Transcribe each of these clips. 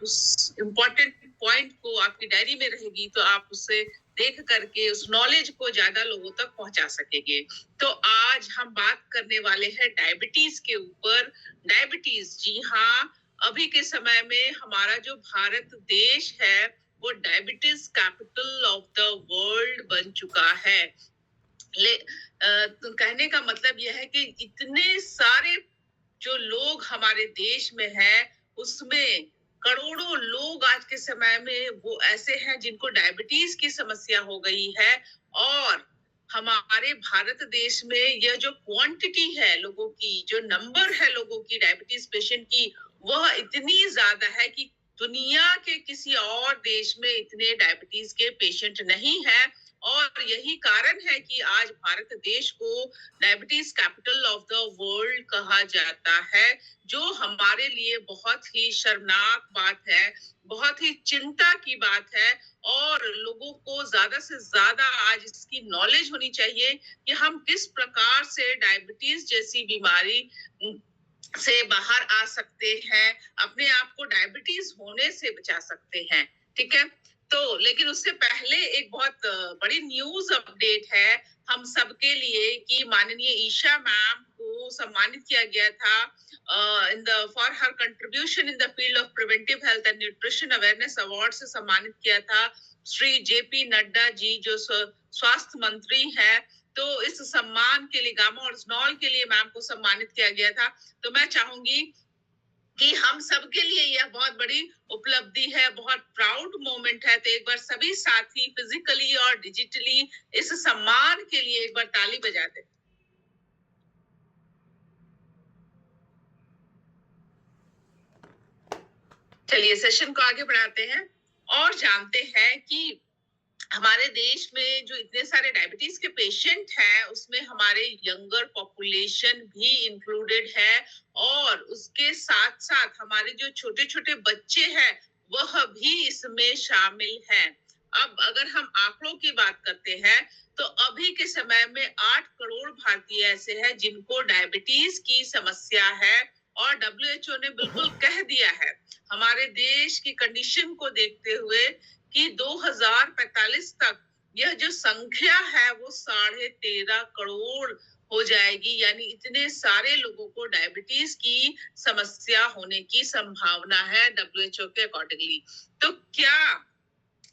उस important point को आपकी डायरी में रहेगी तो आप उससे देख करके उस नॉलेज को ज्यादा लोगों तक पहुंचा सकेंगे। तो आज हम बात करने वाले हैं डायबिटीज के ऊपर। डायबिटीज, जी हाँ, अभी के समय में हमारा जो भारत देश है वो diabetes capital of the world बन चुका है। तो कहने का मतलब यह है कि इतने सारे जो लोग हमारे देश में हैं, उसमें करोड़ों लोग आज के समय में वो ऐसे हैं जिनको डायबिटीज की समस्या हो गई है। और हमारे भारत देश में यह जो क्वांटिटी है लोगों की, जो नंबर है लोगों की डायबिटीज पेशेंट की, वह इतनी ज्यादा है कि दुनिया के किसी और देश में इतने डायबिटीज के पेशेंट नहीं है। और यही कारण है कि आज भारत देश को diabetes capital of the world कहा जाता है, जो हमारे लिए बहुत ही शर्मनाक बात है, बहुत ही चिंता की बात है। और लोगों को ज्यादा से ज्यादा आज इसकी नॉलेज होनी चाहिए कि हम किस प्रकार से डायबिटीज जैसी बीमारी से बाहर आ सकते हैं, अपने आप को डायबिटीज होने से बचा सकते हैं। ठीक है, तो लेकिन उससे पहले एक बहुत बड़ी न्यूज अपडेट है हम सबके लिए कि माननीय ईशा मैम को सम्मानित किया गया था in the for her contribution in the field of preventive health and nutrition awareness award से सम्मानित किया था श्री जेपी नड्डा जी, जो स्वास्थ्य मंत्री हैं। तो इस सम्मान के लिए, गामा और स्नॉल के लिए मैम को सम्मानित किया गया था। तो मैं चाहूंगी कि हम सबके लिए यह बहुत बड़ी उपलब्धि है, बहुत प्राउड मोमेंट है। तो एक बार सभी साथी फिजिकली और डिजिटली इस सम्मान के लिए एक बार ताली बजा दें। चलिए सेशन को आगे बढ़ाते हैं और जानते हैं कि हमारे देश में जो इतने सारे डायबिटीज के पेशेंट हैं, उसमें हमारे यंगर पॉपुलेशन भी इंक्लूडेड है। और उसके साथ साथ हमारे जो छोटे छोटे बच्चे हैं वह भी इसमें शामिल हैं। अब अगर हम आंकड़ों की बात करते हैं तो अभी के समय में 8 करोड़ भारतीय ऐसे हैं जिनको डायबिटीज की समस्या है। और WHO ने बिल्कुल कह दिया है हमारे देश की कंडीशन को देखते हुए कि 2045 तक यह जो संख्या है वो 13.5 करोड़ हो जाएगी। यानी इतने सारे लोगों को डायबिटीज की समस्या होने की संभावना है WHO के अकॉर्डिंगली। तो क्या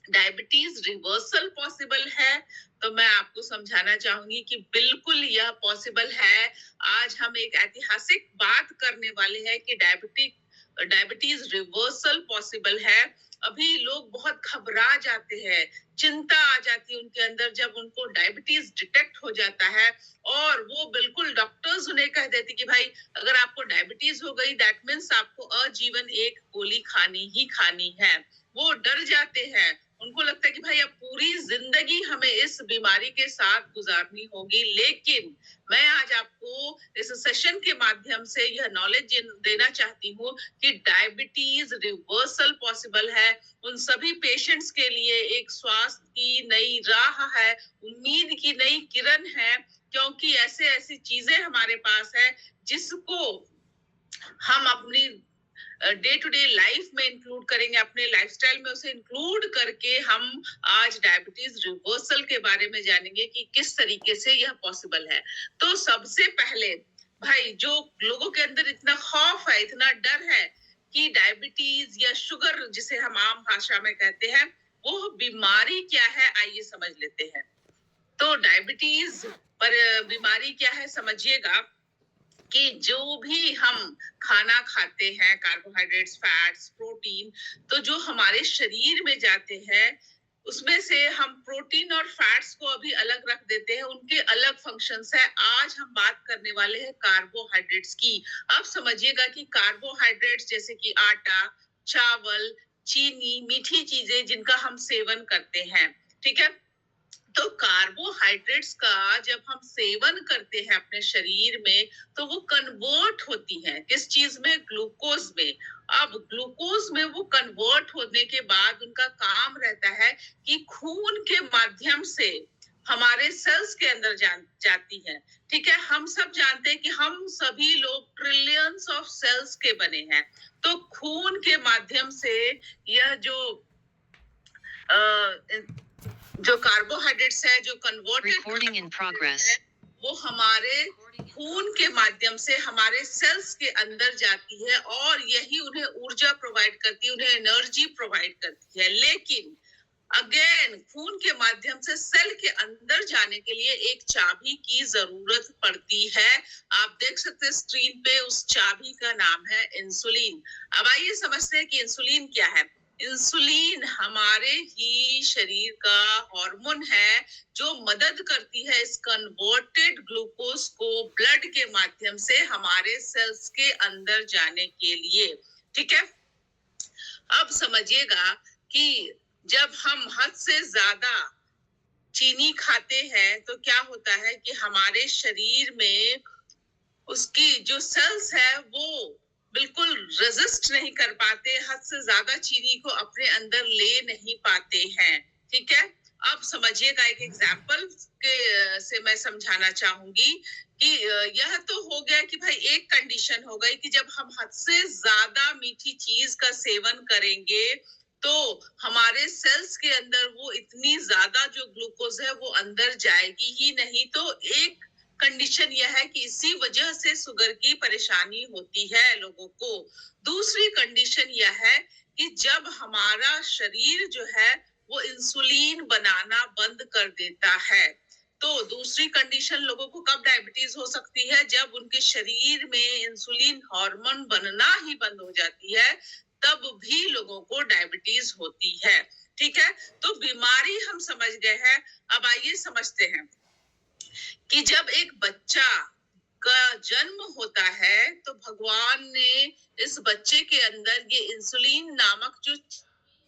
डायबिटीज रिवर्सल पॉसिबल है? तो मैं आपको समझाना चाहूंगी कि बिल्कुल यह पॉसिबल है। आज हम एक ऐतिहासिक बात करने वाले हैं कि डायबिटीज रिवर्सल पॉसिबल है। अभी लोग बहुत घबरा जाते हैं, चिंता आ जाती है उनके अंदर जब उनको डायबिटीज डिटेक्ट हो जाता है। और वो बिल्कुल डॉक्टर्स उन्हें कह देते कि भाई अगर आपको डायबिटीज हो गई दैट मीन्स आपको आजीवन एक गोली खानी ही खानी है। वो डर जाते हैं, उनको लगता है कि भाई अब पूरी जिंदगी हमें इस बीमारी के साथ गुजारनी होगी। लेकिन मैं आज आपको इस सेशन के माध्यम से यह नॉलेज देना चाहती हूँ कि डायबिटीज रिवर्सल पॉसिबल है। उन सभी पेशेंट्स के लिए एक स्वास्थ्य की नई राह है, उम्मीद की नई किरण है, क्योंकि ऐसी चीजें हमारे पास है जिसको हम अपनी डे टू डे लाइफ में इंक्लूड करेंगे, अपने लाइफस्टाइल में उसे इंक्लूड करके हम आज डायबिटीज रिवर्सल के बारे में जानेंगे कि किस तरीके से यह पॉसिबल है। तो सबसे पहले भाई, जो लोगों के अंदर इतना खौफ है, इतना डर है कि डायबिटीज या शुगर जिसे हम आम भाषा में कहते हैं, वो बीमारी क्या है, आइए समझ लेते हैं। तो डायबिटीज पर बीमारी क्या है समझिएगा कि जो भी हम खाना खाते हैं, कार्बोहाइड्रेट्स, फैट्स, प्रोटीन, तो जो हमारे शरीर में जाते हैं उसमें से हम प्रोटीन और फैट्स को अभी अलग रख देते हैं, उनके अलग फंक्शंस है। आज हम बात करने वाले हैं कार्बोहाइड्रेट्स की। अब समझिएगा कि कार्बोहाइड्रेट्स जैसे कि आटा, चावल, चीनी, मीठी चीजें जिनका हम सेवन करते हैं, ठीक है। तो कार्बोहाइड्रेट्स का जब हम सेवन करते हैं अपने शरीर में तो वो कन्वर्ट होती हैं किस चीज में, ग्लूकोज में। अब ग्लूकोज में वो कन्वर्ट होने के बाद उनका काम रहता है कि खून के माध्यम से हमारे सेल्स के अंदर जाती है। ठीक है, हम सब जानते हैं कि हम सभी लोग ट्रिलियंस ऑफ सेल्स के बने हैं। तो खून के माध्यम से यह जो कार्बोहाइड्रेट्स है, जो कन्वर्टेड वो हमारे खून के माध्यम से हमारे सेल्स के अंदर जाती है और यही उन्हें ऊर्जा प्रोवाइड करती है, उन्हें एनर्जी प्रोवाइड करती है। लेकिन अगेन खून के माध्यम से सेल के अंदर जाने के लिए एक चाबी की जरूरत पड़ती है। आप देख सकते हैं स्क्रीन पे, उस चाबी का नाम है इंसुलिन। अब आइए समझते हैं कि इंसुलिन क्या है। इंसुलिन हमारे ही शरीर का हार्मोन है जो मदद करती है इस कन्वर्टेड ग्लूकोज को ब्लड के माध्यम से हमारे सेल्स के अंदर जाने के लिए। ठीक है, अब समझिएगा कि जब हम हद से ज्यादा चीनी खाते हैं तो क्या होता है कि हमारे शरीर में उसकी जो सेल्स है वो बिल्कुल रेजिस्ट नहीं कर पाते, हद से ज्यादा चीनी को अपने अंदर ले नहीं पाते हैं। ठीक है, अब समझिएगा एक एग्जाम्पल के से मैं समझाना चाहूंगी कि यह तो हो गया कि भाई एक कंडीशन हो गई कि जब हम हद से ज्यादा मीठी चीज का सेवन करेंगे तो हमारे सेल्स के अंदर वो इतनी ज्यादा जो ग्लूकोज है वो अंदर जाएगी ही नहीं। तो एक कंडीशन यह है कि इसी वजह से शुगर की परेशानी होती है लोगों को। दूसरी कंडीशन यह है कि जब हमारा शरीर जो है वो इंसुलिन बनाना बंद कर देता है। तो दूसरी कंडीशन लोगों को कब डायबिटीज हो सकती है, जब उनके शरीर में इंसुलिन हार्मोन बनना ही बंद हो जाती है, तब भी लोगों को डायबिटीज होती है। ठीक है, तो बीमारी हम समझ गए हैं। अब आइए समझते हैं कि जब एक बच्चा का जन्म होता है तो भगवान ने इस बच्चे के अंदर ये इंसुलिन नामक जो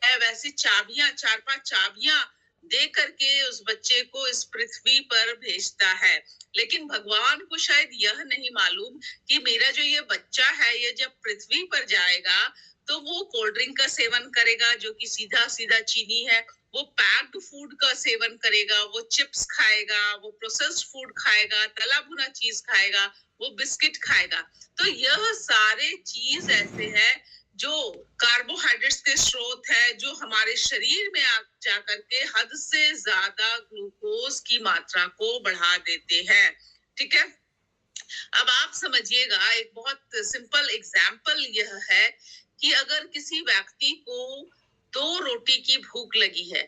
है वैसी चाबियां, 4-5 चाबियां दे करके उस बच्चे को इस पृथ्वी पर भेजता है। लेकिन भगवान को शायद यह नहीं मालूम कि मेरा जो ये बच्चा है ये जब पृथ्वी पर जाएगा तो वो कोल्ड ड्रिंक का सेवन करेगा जो कि सीधा सीधा चीनी है, वो पैक्ड फूड का सेवन करेगा, वो चिप्स खाएगा, वो प्रोसेस्ड फूड खाएगा, तला भुना चीज खाएगा, वो बिस्किट खाएगा। तो यह सारे चीज ऐसे हैं जो कार्बोहाइड्रेट्स के स्रोत है जो हमारे शरीर में जा करके हद से ज्यादा ग्लूकोज की मात्रा को बढ़ा देते हैं। ठीक है, अब आप समझिएगा एक बहुत सिंपल एग्जाम्पल यह है कि अगर किसी व्यक्ति को 2 रोटी की भूख लगी है,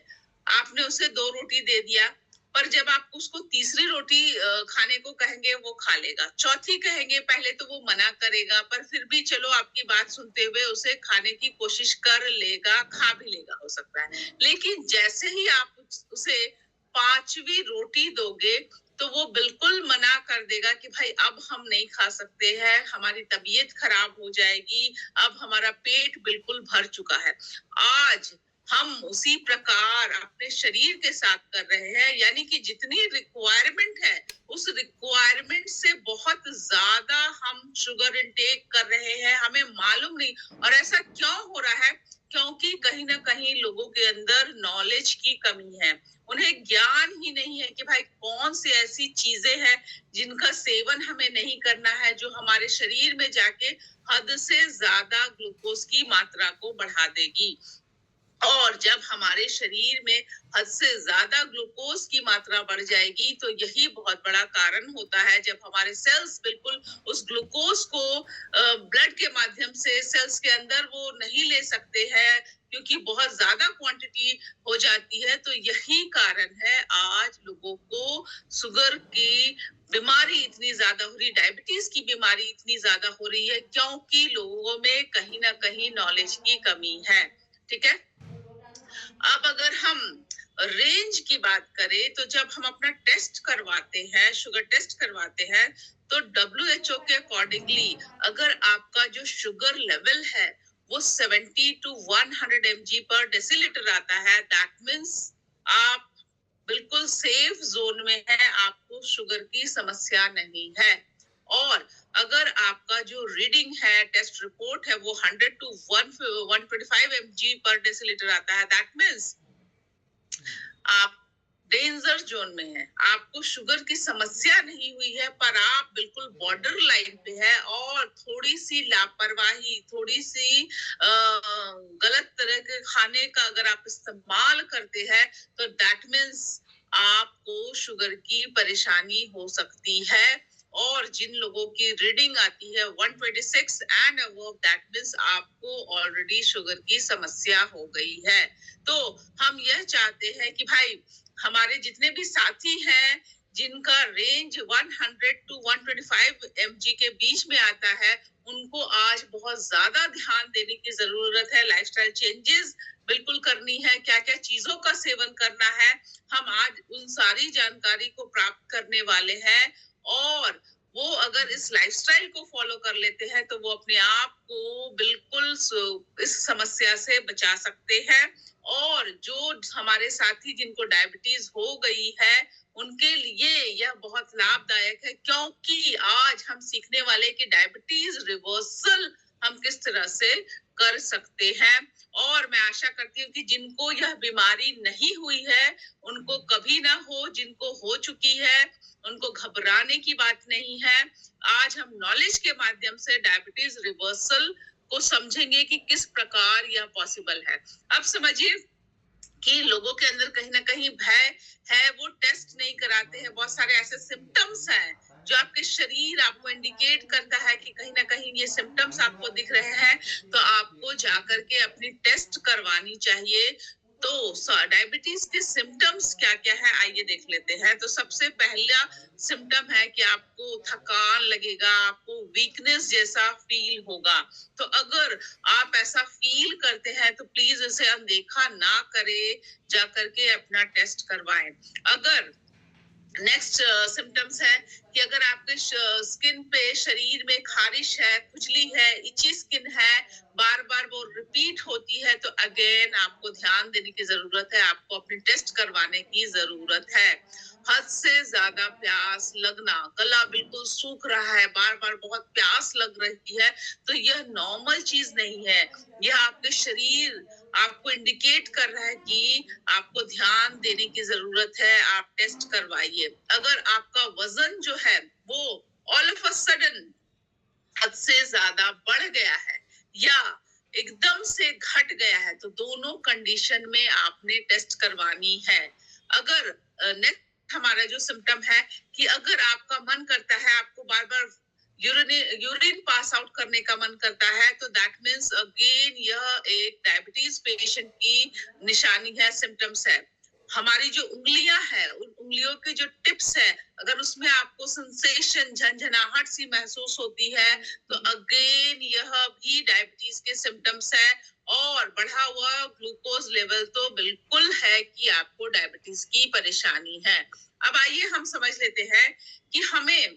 आपने उसे 2 रोटी दे दिया, पर जब आप उसको तीसरी रोटी खाने को कहेंगे वो खा लेगा, चौथी कहेंगे पहले तो वो मना करेगा, पर फिर भी चलो आपकी बात सुनते हुए उसे खाने की कोशिश कर लेगा, खा भी लेगा हो सकता है। लेकिन जैसे ही आप उसे 5वीं रोटी दोगे तो वो बिल्कुल मना कर देगा कि भाई अब हम नहीं खा सकते हैं, हमारी तबीयत खराब हो जाएगी, अब हमारा पेट बिल्कुल भर चुका है। आज हम उसी प्रकार अपने शरीर के साथ कर रहे हैं, यानी कि जितनी रिक्वायरमेंट है उस रिक्वायरमेंट से बहुत ज्यादा हम शुगर इनटेक कर रहे हैं, हमें मालूम नहीं। और ऐसा क्यों हो रहा है? क्योंकि कहीं ना कहीं लोगों के अंदर नॉलेज की कमी है, उन्हें ज्ञान ही नहीं है कि भाई कौन सी ऐसी चीजें हैं जिनका सेवन हमें नहीं करना है जो हमारे शरीर में जाके हद से ज्यादा ग्लूकोज की मात्रा को बढ़ा देगी। और जब हमारे शरीर में हद से ज्यादा ग्लूकोज की मात्रा बढ़ जाएगी तो यही बहुत बड़ा कारण होता है जब हमारे सेल्स बिल्कुल उस ग्लूकोज को ब्लड के माध्यम से सेल्स के अंदर वो नहीं ले सकते हैं क्योंकि बहुत ज्यादा क्वांटिटी हो जाती है। तो यही कारण है आज लोगों को शुगर की बीमारी इतनी ज्यादा हो रही, डायबिटीज की बीमारी इतनी ज्यादा हो रही है, क्योंकि लोगों में कहीं ना कहीं नॉलेज की कमी है। ठीक है, अब अगर हम रेंज की बात करें तो जब हम अपना टेस्ट करवाते हैं, शुगर टेस्ट करवाते हैं, तो WHO के अकॉर्डिंगली अगर आपका जो शुगर लेवल है वो 70 to 100 mg पर डेसीलीटर आता है, दैट मीन्स आप बिल्कुल सेफ जोन में है, आपको शुगर की समस्या नहीं है। और अगर आपका जो रीडिंग है, टेस्ट रिपोर्ट है, वो 100 to 125 mg पर डेसीलीटर आता है, दैट मीन्स आप डेंजर जोन में है, आपको शुगर की समस्या नहीं हुई है, पर आप बिल्कुल बॉर्डर लाइन पे है, और थोड़ी सी लापरवाही, थोड़ी सी गलत तरह के खाने का अगर आप इस्तेमाल करते हैं, तो दैट मीन्स आपको शुगर की परेशानी हो सकती है। और जिन लोगों की रीडिंग आती है 126 एंड अबव, दैट मीन्स आपको ऑलरेडी शुगर की समस्या हो गई है। तो हम यह चाहते हैं कि भाई हमारे जितने भी साथी हैं जिनका रेंज 100 टू 125 mg के बीच में आता है, उनको आज बहुत ज्यादा ध्यान देने की जरूरत है। लाइफस्टाइल चेंजेस बिल्कुल करनी है, क्या क्या चीजों का सेवन करना है, हम आज उन सारी जानकारी को प्राप्त करने वाले हैं। और वो अगर इस लाइफस्टाइल को फॉलो कर लेते हैं तो वो अपने आप को बिल्कुल इस समस्या से बचा सकते हैं। और जो हमारे साथी जिनको डायबिटीज हो गई है, उनके लिए यह बहुत लाभदायक है, क्योंकि आज हम सीखने वाले कि डायबिटीज रिवर्सल हम किस तरह से कर सकते हैं। और मैं आशा करती हूँ कि जिनको यह बीमारी नहीं हुई है, उनको कभी ना हो, जिनको हो चुकी है उनको घबराने की बात नहीं है। आज हम नॉलेज के माध्यम से डायबिटीज रिवर्सल को समझेंगे कि किस प्रकार यह पॉसिबल है। अब समझिए कि लोगों के अंदर कहीं ना कहीं भय है, वो टेस्ट नहीं कराते हैं। बहुत सारे ऐसे सिम्टम्स हैं जो आपके शरीर आपको इंडिकेट करता है कि कहीं ना कहीं ये सिम्टम्स आपको दिख रहे हैं, तो आपको जाकर के अपनी टेस्ट करवानी चाहिए। तो डायबिटीज के सिम्टम्स क्या क्या है, आइए देख लेते हैं। तो सबसे पहला सिम्टम है कि आपको थकान लगेगा, आपको वीकनेस जैसा फील होगा। तो अगर आप ऐसा फील करते हैं तो प्लीज इसे अनदेखा ना करें, जाकर के अपना टेस्ट करवाएं। अगर नेक्स्ट सिम्टम्स है कि अगर आपके स्किन पे, शरीर में खारिश है, खुजली है, इची स्किन है, बार बार वो रिपीट होती है, तो अगेन आपको ध्यान देने की जरूरत है, आपको अपनी टेस्ट करवाने की जरूरत है। हद से ज्यादा प्यास लगना, गला बिल्कुल सूख रहा है, बार बार बहुत प्यास लग रही है, तो यह नॉर्मल चीज नहीं है। यह आपके शरीर आपको इंडिकेट कर रहा है कि आपको ध्यान देने की जरूरत है, आप टेस्ट करवाइए। अगर आपका वजन जो है वो ऑल ऑफ अ सडन हद से ज्यादा बढ़ गया है या एकदम से घट गया है, तो दोनों कंडीशन में आपने टेस्ट करवानी है। अगर नेक्स्ट हमारा जो सिम्टम है कि अगर आपका मन करता है, आपको बार बार यूरिन पास आउट करने का मन करता है, तो दैट मीन्स अगेन यह एक डायबिटीज पेशेंट की निशानी है, सिम्टम्स है। हमारी जो उंगलियां हैं, उन उंगलियों के जो टिप्स है, अगर उसमें आपको सेंसेशन, झंझनाहट सी महसूस होती है, तो अगेन यह भी डायबिटीज के सिम्टम्स है। और बढ़ा हुआ ग्लूकोज लेवल तो बिल्कुल है कि आपको डायबिटीज की परेशानी है। अब आइए हम समझ लेते हैं कि हमें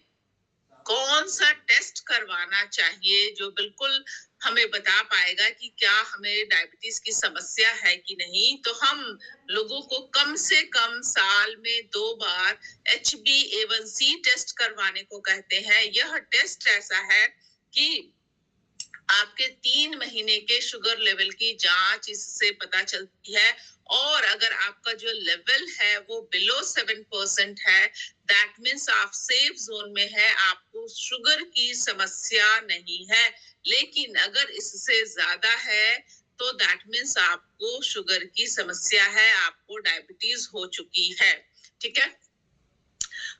कौन सा टेस्ट करवाना चाहिए जो बिल्कुल हमें बता पाएगा कि क्या हमें डायबिटीज की समस्या है कि नहीं। तो हम लोगों को कम से कम साल में 2 बार HbA1c टेस्ट करवाने को कहते हैं। यह टेस्ट ऐसा है कि आपके 3 महीने के शुगर लेवल की जांच इससे पता चलती है। और अगर आपका जो लेवल है वो बिलो 7% है, दैट मीन्स आप सेफ जोन में है, आपको शुगर की समस्या नहीं है। लेकिन अगर इससे ज्यादा है तो दैट मीन्स आपको शुगर की समस्या है, आपको डायबिटीज हो चुकी है। ठीक है,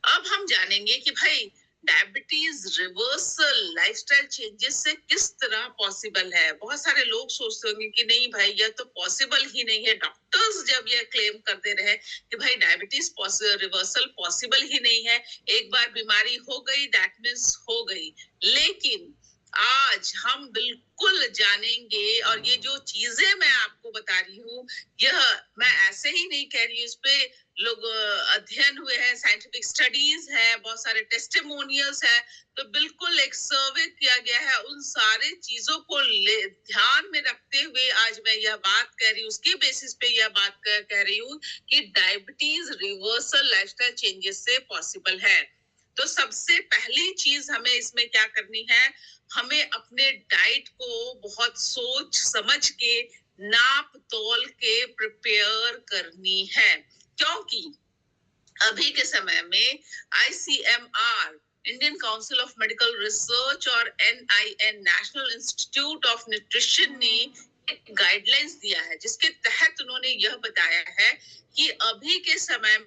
अब हम जानेंगे कि भाई डायबिटीज रिवर्सल लाइफस्टाइल चेंजेस से किस तरह पॉसिबल है। बहुत सारे लोग सोचते होंगे कि नहीं भाई, यह तो पॉसिबल ही नहीं है। डॉक्टर्स जब यह क्लेम करते रहे कि भाई डायबिटीज रिवर्सल पॉसिबल ही नहीं है, एक बार बीमारी हो गई दैट मीन्स हो गई। लेकिन आज हम बिल्कुल जानेंगे, और ये जो चीजें मैं आपको बता रही हूँ, यह मैं ऐसे ही नहीं कह रही हूँ, इस पे लोग अध्ययन हुए हैं, साइंटिफिक स्टडीज है, बहुत सारे टेस्टिमोनियल्स है। तो बिल्कुल एक सर्वे किया गया है, उन सारे चीजों को ध्यान में रखते हुए आज मैं यह बात कह रही हूँ, उसकी बेसिस पे यह बात कह रही हूँ कि डायबिटीज रिवर्सल लाइफस्टाइल चेंजेस से पॉसिबल है। तो सबसे पहली चीज हमें इसमें क्या करनी है, हमें अपने डाइट को बहुत सोच समझ के, नाप तोल के प्रिपेयर करनी है। क्योंकि अभी के समय में ICMR, Indian council of medical research, और NIN, national institute of nutrition ने एक गाइडलाइंस दिया है, जिसके तहत उन्होंने यह बताया है कि अभी के समय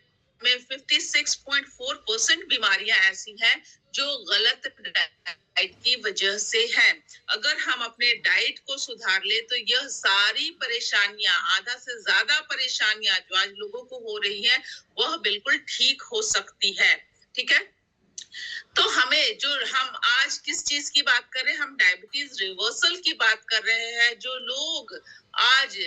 में 56.4% बीमारियां ऐसी हैं जो गलत डाइट की वजह से हैं। अगर हम अपने डाइट को सुधार ले तो यह सारी परेशानियां, आधा से ज्यादा परेशानियां जो आज लोगों को हो रही हैं, वह बिल्कुल ठीक हो सकती है। ठीक है, तो हमें जो हम आज किस चीज की बात कर रहे हैं, हम डायबिटीज रिवर्सल की बात कर रहे हैं। जो लोग आज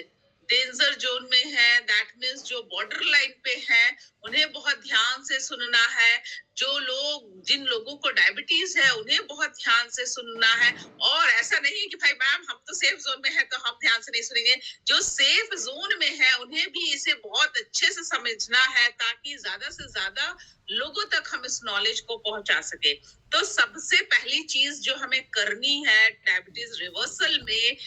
डेंजर जोन में हैं, दैट मीन्स जो बॉर्डर लाइन पे हैं, उन्हें बहुत ध्यान से सुनना है। जो लोग, जिन लोगों को डायबिटीज है, उन्हें बहुत ध्यान से सुनना है। और ऐसा नहीं कि भाई मैम हम तो सेफ जोन में है तो हम ध्यान से नहीं सुनेंगे। जो सेफ जोन में है उन्हें भी इसे बहुत अच्छे से समझना है, ताकि ज्यादा से ज्यादा लोगों तक हम इस नॉलेज को पहुंचा सके। तो सबसे पहली चीज जो हमें करनी है डायबिटीज रिवर्सल में,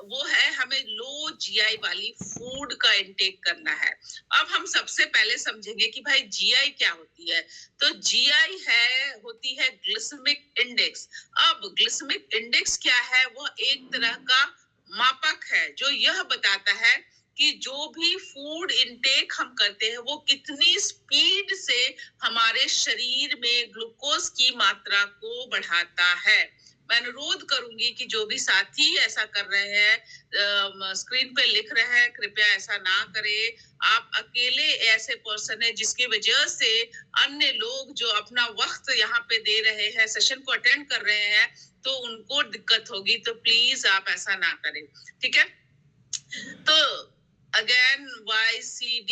वो है हमें लो जीआई वाली फूड का इंटेक करना है। अब हम सबसे पहले समझेंगे कि भाई जीआई क्या होती है। तो जीआई होती है ग्लिसेमिक इंडेक्स। अब ग्लिसेमिक इंडेक्स क्या है? वो एक तरह का मापक है जो यह बताता है कि जो भी फूड इनटेक हम करते हैं वो कितनी स्पीड से हमारे शरीर में ग्लूकोज की मात्रा को बढ़ाता है। मैं अनुरोध करूंगी कि जो भी साथी ऐसा कर रहे हैं, स्क्रीन पे लिख रहे हैं, कृपया ऐसा ना करें। आप अकेले ऐसे पर्सन है जिसकी वजह से अन्य लोग जो अपना वक्त यहाँ पे दे रहे हैं, सेशन को अटेंड कर रहे हैं, तो उनको दिक्कत होगी। तो प्लीज आप ऐसा ना करें। ठीक है, तो अगेन YCD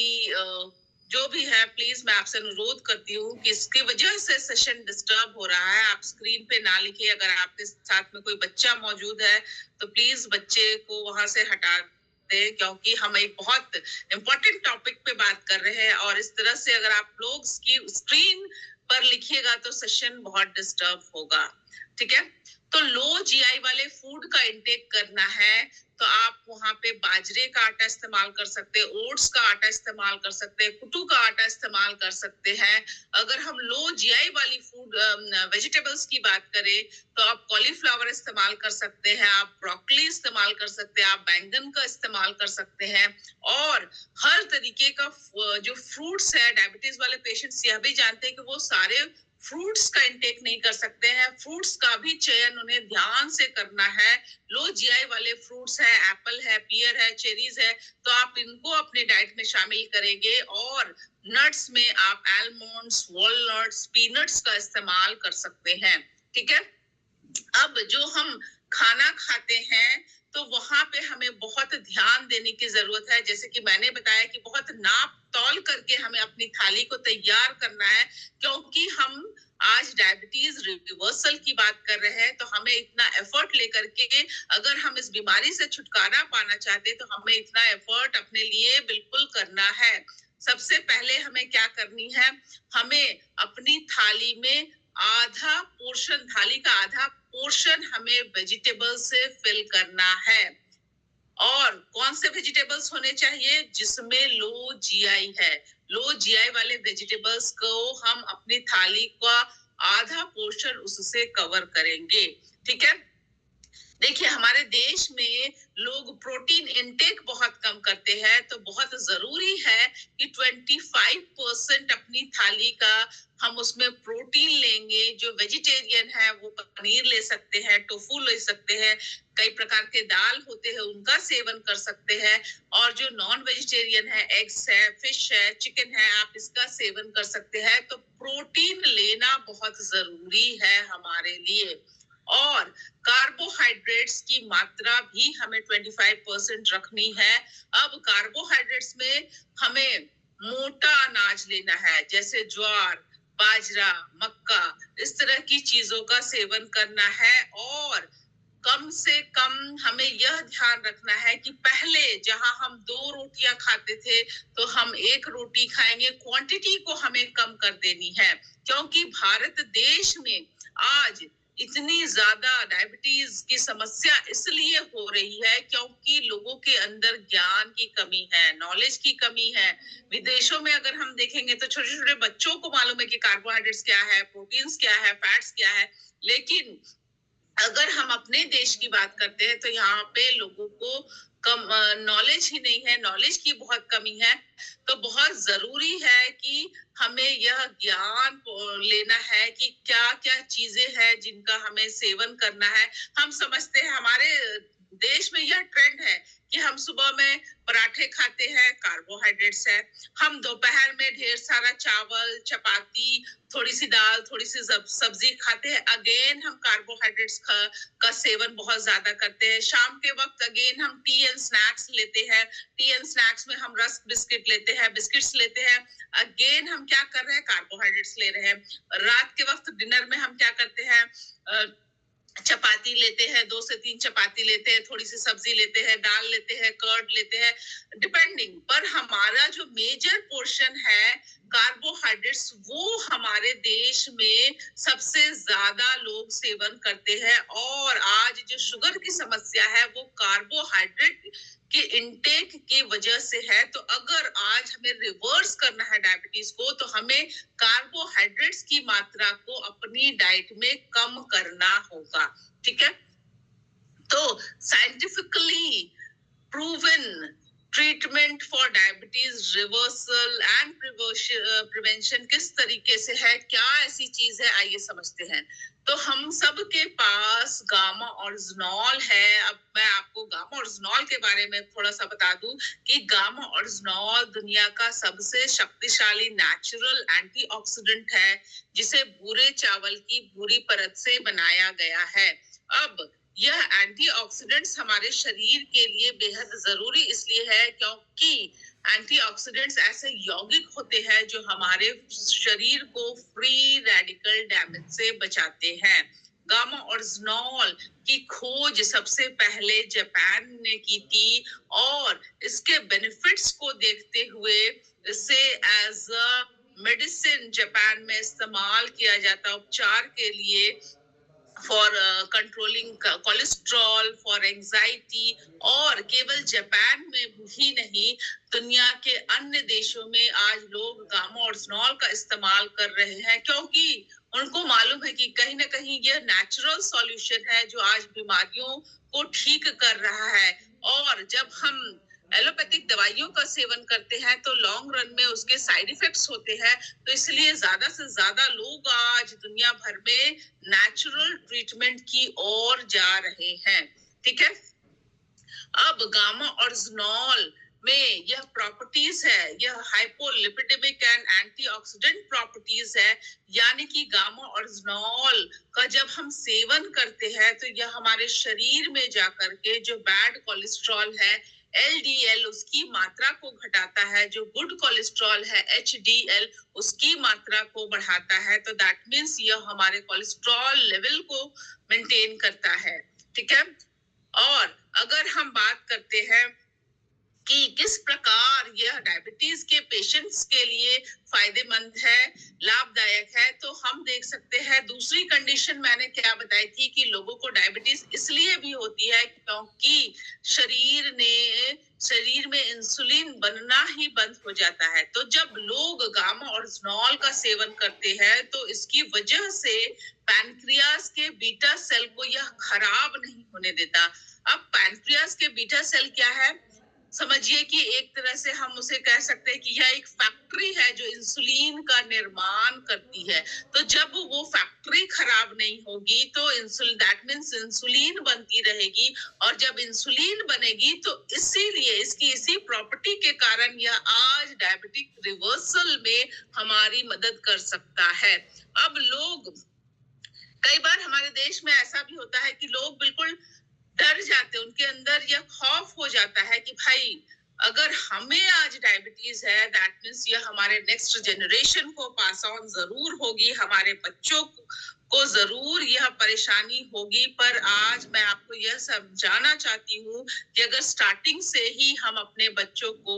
जो भी है, प्लीज मैं आपसे अनुरोध करती हूँ कि इसकी वजह से सेशन डिस्टर्ब हो रहा है। आप स्क्रीन पे ना लिखिए। अगर आपके साथ में कोई बच्चा मौजूद है तो प्लीज बच्चे को वहां से हटा दे, क्योंकि हम एक बहुत इंपॉर्टेंट टॉपिक पे बात कर रहे हैं। और इस तरह से अगर आप लोग स्क्रीन पर लिखिएगा तो सेशन बहुत डिस्टर्ब होगा। ठीक है, तो लो जीआई वाले फूड का इंटेक करना है तो आप वहां पे बाजरे का आटा इस्तेमाल कर सकते हैं, ओट्स का आटा इस्तेमाल कर सकते हैं, कुटू का आटा इस्तेमाल कर सकते हैं। अगर हम लो जीआई वाली फूड वेजिटेबल्स की बात करें तो आप कॉलीफ्लावर इस्तेमाल कर सकते हैं, आप ब्रोकली इस्तेमाल कर सकते हैं, आप बैंगन का इस्तेमाल कर सकते हैं। और हर तरीके का जो फ्रूट्स है, डायबिटीज वाले पेशेंट्स यह भी जानते हैं कि वो सारे फ्रूट्स का इंटेक नहीं कर सकते हैं। फ्रूट्स का भी चयन उन्हें ध्यान से करना है। लो जीआई वाले फ्रूट्स है, एप्पल है, पियर है, चेरीज है, तो आप इनको अपने डाइट में शामिल करेंगे। और नट्स में आप आलमंड्स, वॉलनट्स, पीनट्स का इस्तेमाल कर सकते हैं। ठीक है, अब जो हम खाना खाते हैं तो वहां पे हमें बहुत ध्यान देने की जरूरत है। जैसे कि मैंने बताया कि बहुत नाप तौल करके हमें अपनी थाली को तैयार करना है, क्योंकि हम आज डायबिटीज रिवर्सल की बात कर रहे हैं। तो हमें इतना एफर्ट लेकर के अगर हम इस बीमारी से छुटकारा पाना चाहते हैं तो हमें इतना एफर्ट अपने लिए बिल्कुल करना है। सबसे पहले हमें क्या करनी है, हमें अपनी थाली में आधा पोर्शन, थाली का आधा पोर्शन हमें वेजिटेबल से फिल करना है। और कौन से वेजिटेबल्स होने चाहिए? जिसमें लो जीआई है। लो जीआई वाले वेजिटेबल्स को हम अपनी थाली का आधा पोर्शन उससे कवर करेंगे। ठीक है, देखिए हमारे देश में लोग प्रोटीन इंटेक बहुत कम करते हैं, तो बहुत जरूरी है कि 25% अपनी थाली का हम उसमें प्रोटीन लेंगे। जो वेजिटेरियन है वो पनीर ले सकते हैं, टोफू ले सकते हैं, कई प्रकार के दाल होते हैं उनका सेवन कर सकते हैं। और जो नॉन वेजिटेरियन है, एग्स है, फिश है, चिकन है, आप इसका सेवन कर सकते हैं। तो प्रोटीन लेना बहुत जरूरी है हमारे लिए। और कार्बोहाइड्रेट्स की मात्रा भी हमें 25% रखनी है। अब कार्बोहाइड्रेट्स में हमें मोटा अनाज लेना है, जैसे ज्वार, बाजरा, मक्का, इस तरह की चीजों का सेवन करना है। और कम से कम हमें यह ध्यान रखना है कि पहले जहां हम 2 रोटियां खाते थे तो हम 1 रोटी खाएंगे। क्वांटिटी को हमें कम कर देनी है, क्योंकि भारत देश में आज इतनी ज्यादा डायबिटीज की समस्या इसलिए हो रही है क्योंकि लोगों के अंदर ज्ञान की कमी है, नॉलेज की कमी है। विदेशों में अगर हम देखेंगे तो छोटे छोटे बच्चों को मालूम है कि कार्बोहाइड्रेट्स क्या है, प्रोटीन्स क्या है, फैट्स क्या है। लेकिन अगर हम अपने देश की बात करते हैं तो यहाँ पे लोगों को कम नॉलेज ही नहीं है, नॉलेज की बहुत कमी है। तो बहुत जरूरी है कि हमें यह ज्ञान लेना है कि क्या क्या चीजें हैं जिनका हमें सेवन करना है। हम समझते हैं हमारे देश में यह ट्रेंड है कि हम सुबह में पराठे खाते हैं, कार्बोहाइड्रेट्स है। हम दोपहर में ढेर सारा चावल, चपाती, थोड़ी सी दाल, थोड़ी सी सब्जी खाते हैं, अगेन हम कार्बोहाइड्रेट्स का सेवन बहुत ज्यादा करते हैं। शाम के वक्त अगेन हम टी एंड स्नैक्स लेते हैं, टी एंड स्नैक्स में हम रस्क बिस्किट लेते हैं, बिस्किट्स लेते हैं, अगेन हम क्या कर रहे हैं, कार्बोहाइड्रेट्स ले रहे हैं। रात के वक्त डिनर में हम क्या करते हैं, चपाती लेते हैं, 2 से 3 चपाती लेते हैं, थोड़ी सी सब्जी लेते हैं, दाल लेते हैं, कर्ड लेते हैं, डिपेंडिंग। पर हमारा जो मेजर पोर्शन है कार्बोहाइड्रेट्स, वो हमारे देश में सबसे ज्यादा लोग सेवन करते हैं। और आज जो शुगर की समस्या है वो कार्बोहाइड्रेट के इनटेक की वजह से है। तो अगर आज हमें रिवर्स करना है डायबिटीज को, तो हमें कार्बोहाइड्रेट्स की मात्रा को अपनी डाइट में कम करना होगा। ठीक है, तो scientifically proven treatment for diabetes reversal and prevention किस तरीके से है, क्या ऐसी चीज है, आइए समझते हैं। तो हम सब के पास गामा ओरिजिनॉल है। अब मैं आपको गामा ओरिजिनॉल के बारे में थोड़ा सा बता दूं कि गामा ओरिजिनॉल दुनिया का सबसे शक्तिशाली नेचुरल एंटीऑक्सीडेंट है, जिसे भूरे चावल की भूरी परत से बनाया गया है। अब यह एंटीऑक्सीडेंट्स हमारे शरीर के लिए बेहद जरूरी इसलिए है क्योंकि एंटीऑक्सीडेंट्स ऐसे यौगिक होते हैं जो हमारे शरीर को फ्री रेडिकल डैमेज से बचाते हैं। गामा ओरिजिनॉल की खोज सबसे पहले जापान ने की थी और इसके बेनिफिट्स को देखते हुए इसे एज अ मेडिसिन जापान में इस्तेमाल किया जाता, उपचार के लिए, for controlling cholesterol, for anxiety. और केवल जापान में ही नहीं, दुनिया के अन्य देशों में आज लोग गामा ओरिजिनॉल का इस्तेमाल कर रहे हैं क्योंकि उनको मालूम है कि कहीं ना कहीं यह नेचुरल सॉल्यूशन है जो आज बीमारियों को ठीक कर रहा है। और जब हम एलोपैथिक दवाइयों का सेवन करते हैं तो लॉन्ग रन में उसके साइड इफेक्ट्स होते हैं। तो इसलिए ज्यादा से ज्यादा लोग आज दुनिया भर में नेचुरल ट्रीटमेंट की ओर जा रहे हैं। ठीक है, अब गामा ओरिजिनॉल में यह प्रॉपर्टीज है, यह हाइपोलिपिडेमिक एंड एंटीऑक्सीडेंट प्रॉपर्टीज है। यानी कि गामा ओरिजिनॉल का जब हम सेवन करते हैं तो यह हमारे शरीर में जाकर के जो बैड कोलेस्ट्रॉल है एलडीएल उसकी मात्रा को घटाता है, जो गुड कोलेस्ट्रॉल है एचडीएल उसकी मात्रा को बढ़ाता है। तो दैट मीन्स यह हमारे कोलेस्ट्रॉल लेवल को मेंटेन करता है। ठीक है, और अगर हम बात करते हैं कि किस प्रकार यह डायबिटीज के पेशेंट्स के लिए फायदेमंद है, लाभदायक है, तो हम देख सकते हैं दूसरी कंडीशन मैंने क्या बताई थी कि लोगों को डायबिटीज इसलिए भी होती है क्योंकि शरीर में इंसुलिन बनना ही बंद हो जाता है। तो जब लोग गामा ओरिजिनॉल का सेवन करते हैं तो इसकी वजह से पैनक्रियास के बीटा सेल को यह खराब नहीं होने देता। अब पैनक्रियास के बीटा सेल क्या है, समझिए कि एक तरह से हम उसे कह सकते हैं कि यह एक फैक्ट्री है जो इंसुलिन का निर्माण करती है। तो जब वो फैक्ट्री खराब नहीं होगी तो इंसुलिन, दैट मींस इंसुलिन बनती रहेगी। और जब इंसुलिन बनेगी तो इसीलिए इसकी इसी प्रॉपर्टी के कारण यह आज डायबिटिक रिवर्सल में हमारी मदद कर सकता है। अब लोग, कई बार हमारे देश में ऐसा भी होता है कि लोग बिल्कुल डर जाते हैं, उनके अंदर यह खौफ हो जाता है कि भाई अगर हमें आज डायबिटीज है, दैट मीन्स ये हमारे नेक्स्ट जनरेशन को पास ऑन जरूर होगी, हमारे बच्चों को जरूर यह परेशानी होगी। पर आज मैं आपको यह समझाना चाहती हूँ कि अगर स्टार्टिंग से ही हम अपने बच्चों को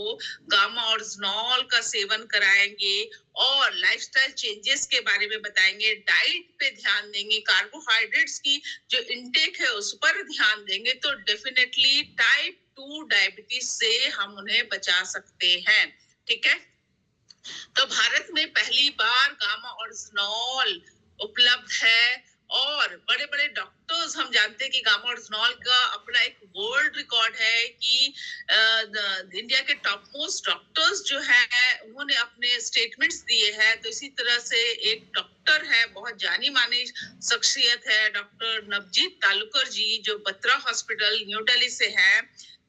गामा और ज़नोल का सेवन कराएंगे और लाइफस्टाइल चेंजेस के बारे में बताएंगे, डाइट पे ध्यान देंगे, कार्बोहाइड्रेट्स की जो इनटेक है उस पर ध्यान देंगे, तो डेफिनेटली टाइप 2 डायबिटीज से हम उन्हें बचा सकते हैं। ठीक है, तो भारत में पहली बार गामा और ज़नोल उपलब्ध है और बड़े बड़े डॉक्टर्स, हम जानते हैं कि गामा और ज़नोल का अपना एक वर्ल्ड रिकॉर्ड है कि इंडिया के टॉप मोस्ट डॉक्टर्स जो है उन्होंने अपने स्टेटमेंट्स दिए हैं। तो इसी तरह से एक डॉक्टर है, बहुत जानी मानी शख्सियत है, डॉक्टर नवजीत तालुकर जी, जो बत्रा हॉस्पिटल न्यू दिल्ली से है।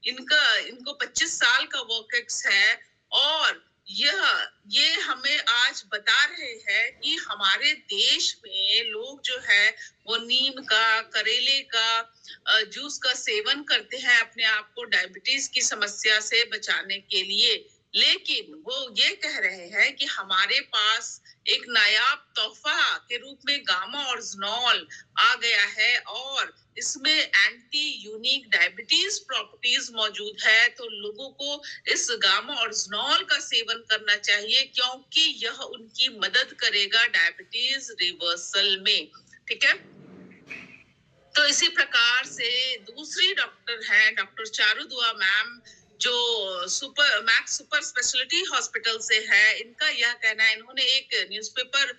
इनको 25 साल का वर्क एक्स है और ये हमें आज बता रहे हैं कि हमारे देश में लोग जो है वो नीम का, करेले का जूस का सेवन करते हैं अपने आप को डायबिटीज की समस्या से बचाने के लिए। लेकिन वो ये कह रहे हैं कि हमारे पास एक नायाब तोहफा के रूप में गामा और ज़नोल आ गया है और इसमें एंटी यूनिक डायबिटीज प्रॉपर्टीज मौजूद है। तो लोगों को इस गामा और ज़नोल का सेवन करना चाहिए क्योंकि यह उनकी मदद करेगा डायबिटीज रिवर्सल में। ठीक है, तो इसी प्रकार से दूसरी डॉक्टर है डॉक्टर चारू दुआ मैम, जो मैक्स सुपर स्पेशलिटी हॉस्पिटल से है। इनका यह कहना है, इन्होंने एक न्यूज़पेपर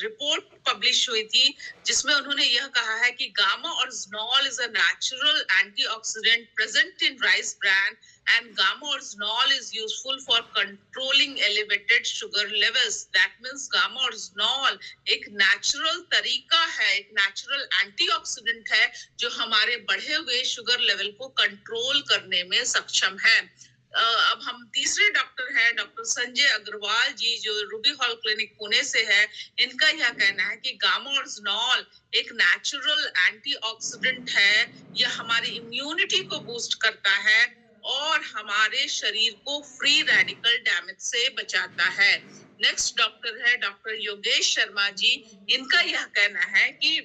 रिपोर्ट पब्लिश हुई थी जिसमें उन्होंने यह कहा है कि gamma oryzanol is a natural antioxidant present in rice bran and gamma or ज़नोल is useful for controlling elevated sugar levels. That means gamma और ज़नोल एक नेचुरल तरीका है, एक नेचुरल एंटीऑक्सीडेंट है जो हमारे बढ़े हुए शुगर लेवल को कंट्रोल करने में सक्षम है। अब हम तीसरे डॉक्टर हैं डॉक्टर संजय अग्रवाल जी, जो रूबी हॉल क्लिनिक पुणे से है। इनका यह कहना है कि गामा और ज़नोल एक नेचुरल एंटीऑक्सीडेंट है, यह हमारी इम्यूनिटी को बूस्ट करता है और हमारे शरीर को फ्री रेडिकल डैमेज से बचाता है। नेक्स्ट डॉक्टर है डॉक्टर योगेश शर्मा जी। इनका यह कहना है कि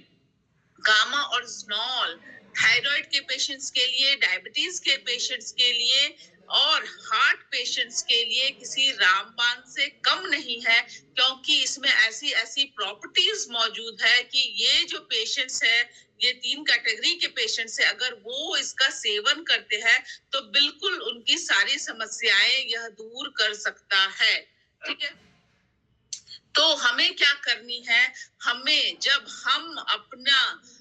गामा और ज़नोल थायराइड के पेशेंट्स के लिए, डायबिटीज के पेशेंट्स के लिए और हार्ट पेशेंट्स के लिए किसी रामबाण से कम नहीं है, क्योंकि इसमें ऐसी ऐसी प्रॉपर्टीज मौजूद है कि ये जो पेशेंट्स है, ये 3 कैटेगरी के पेशेंट्स है, अगर वो इसका सेवन करते हैं तो बिल्कुल उनकी सारी समस्याएं यह दूर कर सकता है। ठीक है, तो हमें क्या करनी है, हमें जब हम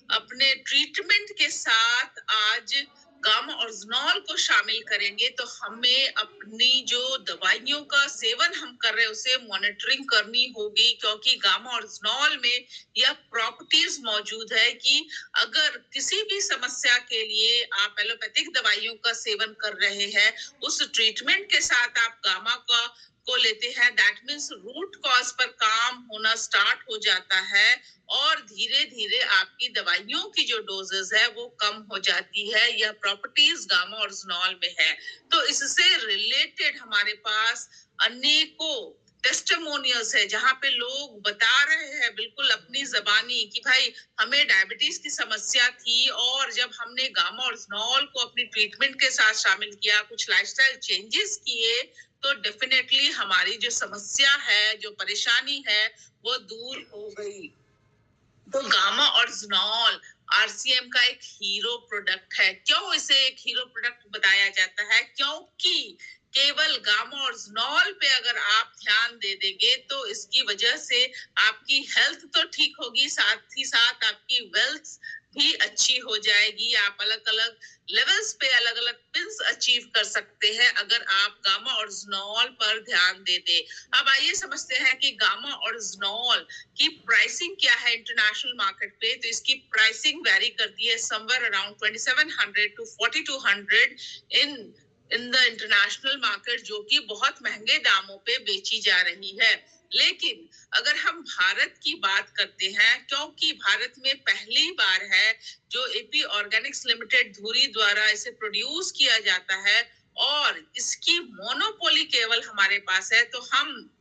अपने ट्रीटमेंट के साथ आज गामा और ज़नोल को शामिल करेंगे तो हमें अपनी जो दवाइयों का सेवन हम कर रहे हैं उसे मॉनिटरिंग करनी होगी, क्योंकि गामा और ज़नोल में यह प्रॉपर्टीज मौजूद है कि अगर किसी भी समस्या के लिए आप एलोपैथिक दवाइयों का सेवन कर रहे हैं, उस ट्रीटमेंट के साथ आप गामा को लेते हैं, दैट मीन्स रूट कॉज पर काम होना स्टार्ट हो जाता है और धीरे धीरे आपकी दवाइयों की जो डोजेस है वो कम हो जाती है। यह प्रॉपर्टीज गामा और ज़नोल में है। तो इससे रिलेटेड हमारे पास अनेकों टेस्टिमोनियल्स है जहां पे लोग बता रहे हैं बिल्कुल अपनी जबानी कि भाई हमें डायबिटीज की समस्या थी और जब हमने गामा और ज़नोल को अपनी ट्रीटमेंट के साथ शामिल किया, कुछ लाइफस्टाइल चेंजेस किए, तो डेफिनेटली हमारी जो समस्या है, जो परेशानी है, वो दूर हो गई। तो गामा और ज़नोल आरसीएम का एक हीरो प्रोडक्ट है। क्यों इसे एक हीरो प्रोडक्ट बताया जाता है? क्योंकि केवल गामा और ज़नोल पे अगर आप ध्यान दे देंगे तो इसकी वजह से आपकी हेल्थ तो ठीक होगी, साथ ही साथ आपकी वेल्थ भी अच्छी हो जाएगी। आप अलग अलग लेवल्स पे अलग अलग पिंस अचीव कर सकते हैं अगर आप गामा और ज़नोल पर ध्यान दे दे। अब आइए समझते हैं कि गामा और ज़नोल की प्राइसिंग क्या है इंटरनेशनल मार्केट पे। तो इसकी प्राइसिंग वेरी करती है somewhere around 2700 to 4200 in the international market, जो कि बहुत महंगे दामों पे बेची जा रही है। लेकिन अगर हम भारत की बात करते हैं, क्योंकि भारत में पहली बार है जो एपी ऑर्गेनिक्स लिमिटेड धुरी द्वारा इसे प्रोड्यूस किया जाता है और इसकी मोनोपोली केवल हमारे पास है, तो हम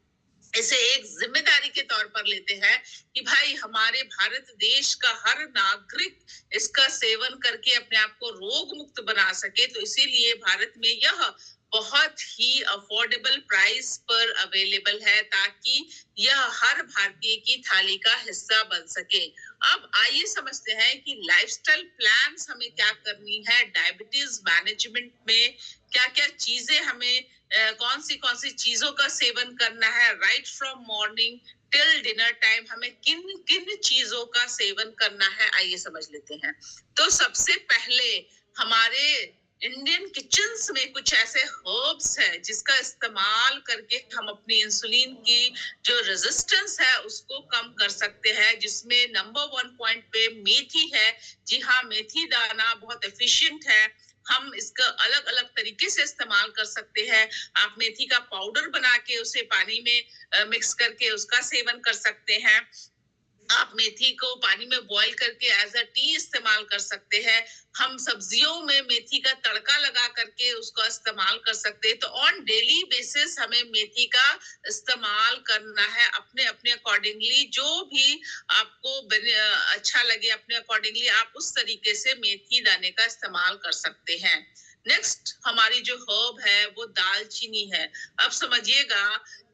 इसे एक जिम्मेदारी के तौर पर लेते हैं कि भाई हमारे भारत देश का हर नागरिक इसका सेवन करके अपने आप को रोग मुक्त बना सके। तो इसीलिए भारत में यह बहुत ही अफोर्डेबल प्राइस पर अवेलेबल है, ताकि यह हर भारतीय की थाली का हिस्सा बन सके। अब आइए समझते हैं कि लाइफस्टाइल प्लान्स हमें क्या करनी है, डायबिटीज मैनेजमेंट में क्या क्या चीजें हमें कौन सी चीजों का सेवन करना है, right from morning till dinner time हमें किन किन चीजों का सेवन करना है, आइए समझ लेते हैं। तो सबसे पहले हमारे इंडियन किचन्स में कुछ ऐसे हर्ब्स हैं जिसका इस्तेमाल करके हम अपनी इंसुलिन की जो रेजिस्टेंस है उसको कम कर सकते हैं, जिसमें नंबर 1 पॉइंट पे मेथी है। जी हाँ, मेथी दाना बहुत एफिशिएंट है, हम इसका अलग अलग तरीके से इस्तेमाल कर सकते हैं। आप मेथी का पाउडर बना के उसे पानी में मिक्स करके उसका सेवन कर सकते हैं। आप मेथी को पानी में बॉईल करके एज अ टी इस्तेमाल कर सकते हैं। हम सब्जियों में मेथी का तड़का लगा करके उसका इस्तेमाल कर सकते हैं। तो ऑन डेली बेसिस हमें मेथी का इस्तेमाल करना है अपने अपने अकॉर्डिंगली, जो भी आपको अच्छा लगे अपने अकॉर्डिंगली आप उस तरीके से मेथी दाने का इस्तेमाल कर सकते हैं। नेक्स्ट हमारी जो हर्ब है वो दालचीनी है। अब समझिएगा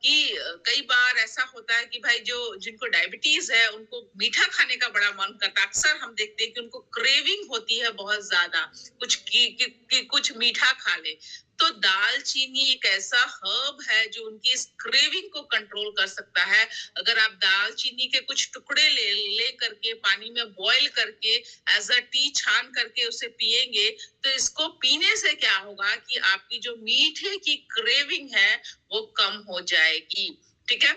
कि कई बार ऐसा होता है कि भाई जो जिनको डायबिटीज है उनको मीठा खाने का बड़ा मन करता है। अक्सर हम देखते हैं कि उनको क्रेविंग होती है बहुत ज्यादा कुछ की कुछ मीठा खा ले। तो दालचीनी एक ऐसा हर्ब है जो उनकी इस क्रेविंग को कंट्रोल कर सकता है। अगर आप दालचीनी के कुछ टुकड़े ले करके पानी में बॉईल करके एज अ टी छान करके उसे पिएंगे, तो इसको पीने से क्या होगा कि आपकी जो मीठे की क्रेविंग है वो कम हो जाएगी। ठीक है।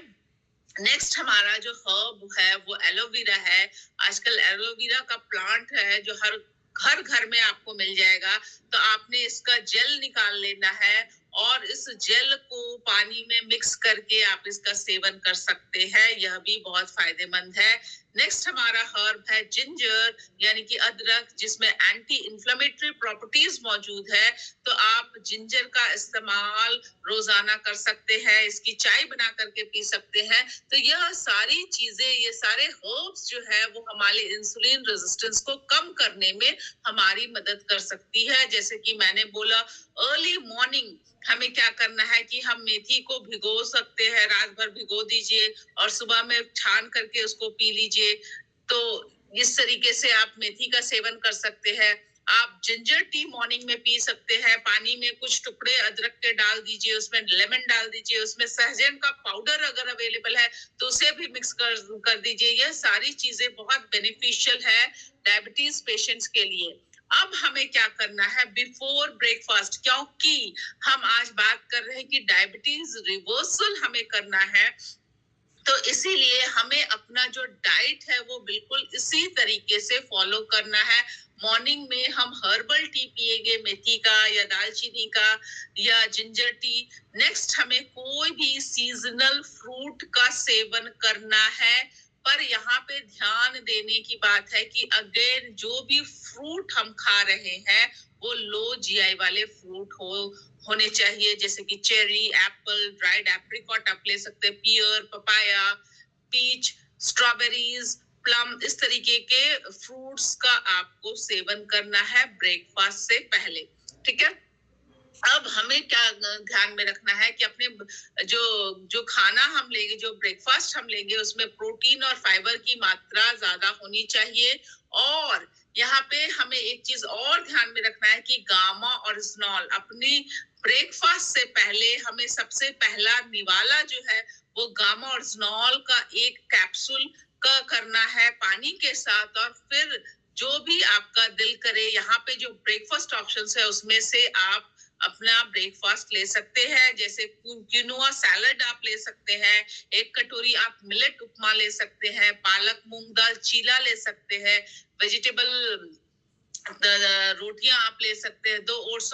नेक्स्ट हमारा जो हर्ब है वो एलोवेरा है। आजकल एलोवेरा का प्लांट है जो हर घर घर में आपको मिल जाएगा। तो आपने इसका जेल निकाल लेना है और इस जेल को पानी में मिक्स करके आप इसका सेवन कर सकते हैं, यह भी बहुत फायदेमंद है। नेक्स्ट हमारा हर्ब है जिंजर यानी कि अदरक, जिसमें एंटी इंफ्लेमेटरी प्रॉपर्टीज मौजूद है। तो आप जिंजर का इस्तेमाल रोजाना कर सकते हैं, इसकी चाय बना करके पी सकते हैं। तो यह सारी चीजें, ये सारे हर्ब्स जो है वो हमारे इंसुलिन रेजिस्टेंस को कम करने में हमारी मदद कर सकती है। जैसे कि मैंने बोला अर्ली मॉर्निंग हमें क्या करना है कि हम मेथी को भिगो सकते हैं, रात भर भिगो दीजिए और सुबह में छान करके उसको पी लीजिए। तो इस तरीके से आप मेथी का सेवन कर सकते हैं। आप जिंजर टी मॉर्निंग में पी सकते हैं, पानी में कुछ टुकड़े अदरक के डाल दीजिए, उसमें लेमन डाल दीजिए, उसमें सहजन का पाउडर अगर अवेलेबल है तो उसे भी मिक्स कर दीजिए। यह सारी चीजें बहुत बेनिफिशियल है डायबिटीज पेशेंट्स के लिए। अब हमें क्या करना है बिफोर ब्रेकफास्ट, क्योंकि हम आज बात कर रहे हैं कि डायबिटीज रिवर्सल हमें करना है, तो इसीलिए हमें अपना जो डाइट है वो बिल्कुल इसी तरीके से फॉलो करना है। मॉर्निंग में हम हर्बल टी पिएंगे, मेथी का या दालचीनी का या जिंजर टी। नेक्स्ट हमें कोई भी सीजनल फ्रूट का सेवन करना है, पर यहाँ पे ध्यान देने की बात है कि अगेन जो भी फ्रूट हम खा रहे हैं वो लो जीआई वाले फ्रूट होने चाहिए, जैसे कि चेरी, एप्पल, ड्राइड एप्रिकॉट आप ले सकते हैं, पियर, पपाया, पीच, स्ट्रॉबेरीज, प्लम, इस तरीके के फ्रूट्स का आपको सेवन करना है ब्रेकफास्ट से पहले। ठीक है। अब हमें क्या ध्यान में रखना है कि अपने जो जो खाना हम लेंगे, जो ब्रेकफास्ट हम लेंगे, उसमें प्रोटीन और फाइबर की मात्रा ज्यादा होनी चाहिए। और यहाँ पे हमें एक चीज और ध्यान में रखना है कि गामा और स्नॉल अपनी ब्रेकफास्ट से पहले हमें सबसे पहला निवाला जो है वो गामा और स्नॉल का एक कैप्सूल का करना है पानी के साथ। और फिर जो भी आपका दिल करे, यहाँ पे जो ब्रेकफास्ट ऑप्शंस है उसमें से आप अपना ब्रेकफास्ट ले सकते हैं, जैसे क्विनोआ सैलड आप ले सकते हैं, एक कटोरी आप मिलेट उपमा ले सकते हैं, पालक मूंग दाल चीला ले सकते हैं, वेजिटेबल रोटियां आप ले सकते हैं, दो ओट्स